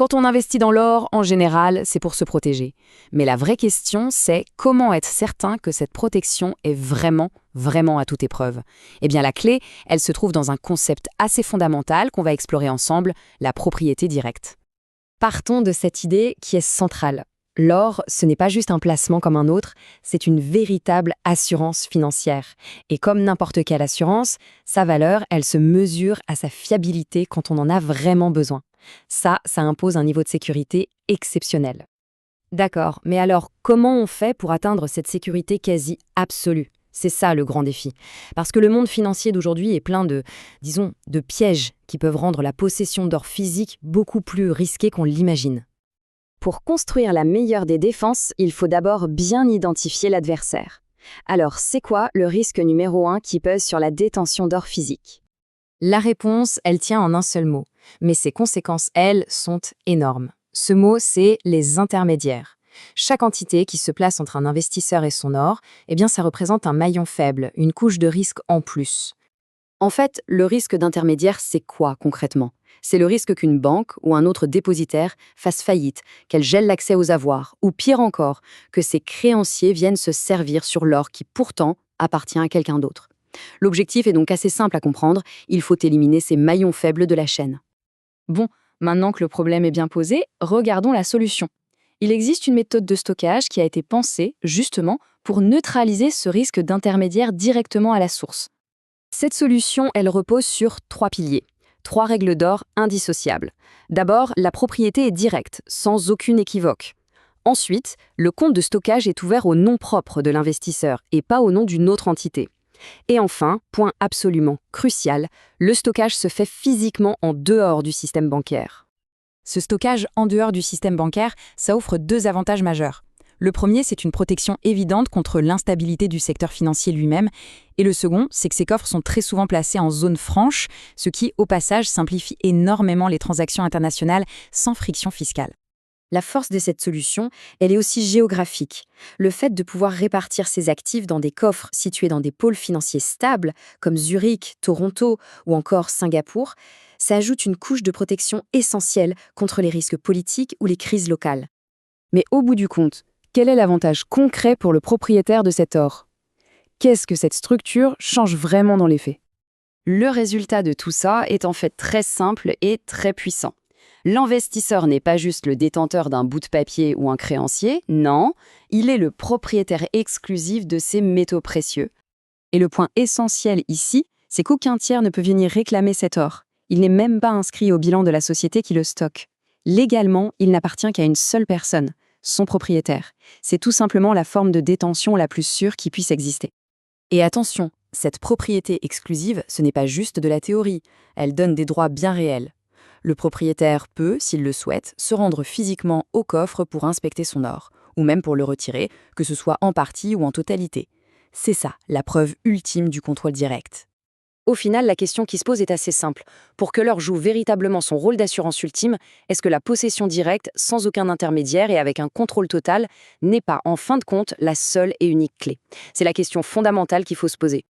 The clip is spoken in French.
Quand on investit dans l'or, en général, c'est pour se protéger. Mais la vraie question, c'est comment être certain que cette protection est vraiment à toute épreuve. Eh bien, la clé, elle se trouve dans un concept assez fondamental qu'on va explorer ensemble, la propriété directe. Partons de cette idée qui est centrale. L'or, ce n'est pas juste un placement comme un autre, c'est une véritable assurance financière. Et comme n'importe quelle assurance, sa valeur, elle se mesure à sa fiabilité quand on en a vraiment besoin. Ça impose un niveau de sécurité exceptionnel. D'accord, mais alors comment on fait pour atteindre cette sécurité quasi absolue? C'est ça le grand défi. Parce que le monde financier d'aujourd'hui est plein de pièges qui peuvent rendre la possession d'or physique beaucoup plus risquée qu'on l'imagine. Pour construire la meilleure des défenses, il faut d'abord bien identifier l'adversaire. Alors, c'est quoi le risque numéro 1 qui pèse sur la détention d'or physique? La réponse, elle tient en un seul mot, mais ses conséquences, elles, sont énormes. Ce mot, c'est les intermédiaires. Chaque entité qui se place entre un investisseur et son or, eh bien, ça représente un maillon faible, une couche de risque en plus. En fait, le risque d'intermédiaire, c'est quoi concrètement? C'est le risque qu'une banque ou un autre dépositaire fasse faillite, qu'elle gèle l'accès aux avoirs, ou pire encore, que ses créanciers viennent se servir sur l'or qui pourtant appartient à quelqu'un d'autre. L'objectif est donc assez simple à comprendre, il faut éliminer ces maillons faibles de la chaîne. Bon, maintenant que le problème est bien posé, regardons la solution. Il existe une méthode de stockage qui a été pensée, justement, pour neutraliser ce risque d'intermédiaire directement à la source. Cette solution, elle repose sur 3 piliers, 3 règles d'or indissociables. D'abord, la propriété est directe, sans aucune équivoque. Ensuite, le compte de stockage est ouvert au nom propre de l'investisseur et pas au nom d'une autre entité. Et enfin, point absolument crucial, le stockage se fait physiquement en dehors du système bancaire. Ce stockage en dehors du système bancaire, ça offre 2 avantages majeurs. Le premier, c'est une protection évidente contre l'instabilité du secteur financier lui-même. Et le second, c'est que ces coffres sont très souvent placés en zone franche, ce qui, au passage, simplifie énormément les transactions internationales sans friction fiscale. La force de cette solution, elle est aussi géographique. Le fait de pouvoir répartir ses actifs dans des coffres situés dans des pôles financiers stables, comme Zurich, Toronto ou encore Singapour, ça ajoute une couche de protection essentielle contre les risques politiques ou les crises locales. Mais au bout du compte, quel est l'avantage concret pour le propriétaire de cet or? Qu'est-ce que cette structure change vraiment dans les faits? Le résultat de tout ça est en fait très simple et très puissant. L'investisseur n'est pas juste le détenteur d'un bout de papier ou un créancier, non, il est le propriétaire exclusif de ces métaux précieux. Et le point essentiel ici, c'est qu'aucun tiers ne peut venir réclamer cet or. Il n'est même pas inscrit au bilan de la société qui le stocke. Légalement, il n'appartient qu'à une seule personne, son propriétaire. C'est tout simplement la forme de détention la plus sûre qui puisse exister. Et attention, cette propriété exclusive, ce n'est pas juste de la théorie, elle donne des droits bien réels. Le propriétaire peut, s'il le souhaite, se rendre physiquement au coffre pour inspecter son or, ou même pour le retirer, que ce soit en partie ou en totalité. C'est ça, la preuve ultime du contrôle direct. Au final, la question qui se pose est assez simple. Pour que l'or joue véritablement son rôle d'assurance ultime, est-ce que la possession directe, sans aucun intermédiaire et avec un contrôle total, n'est pas, en fin de compte, la seule et unique clé? C'est la question fondamentale qu'il faut se poser.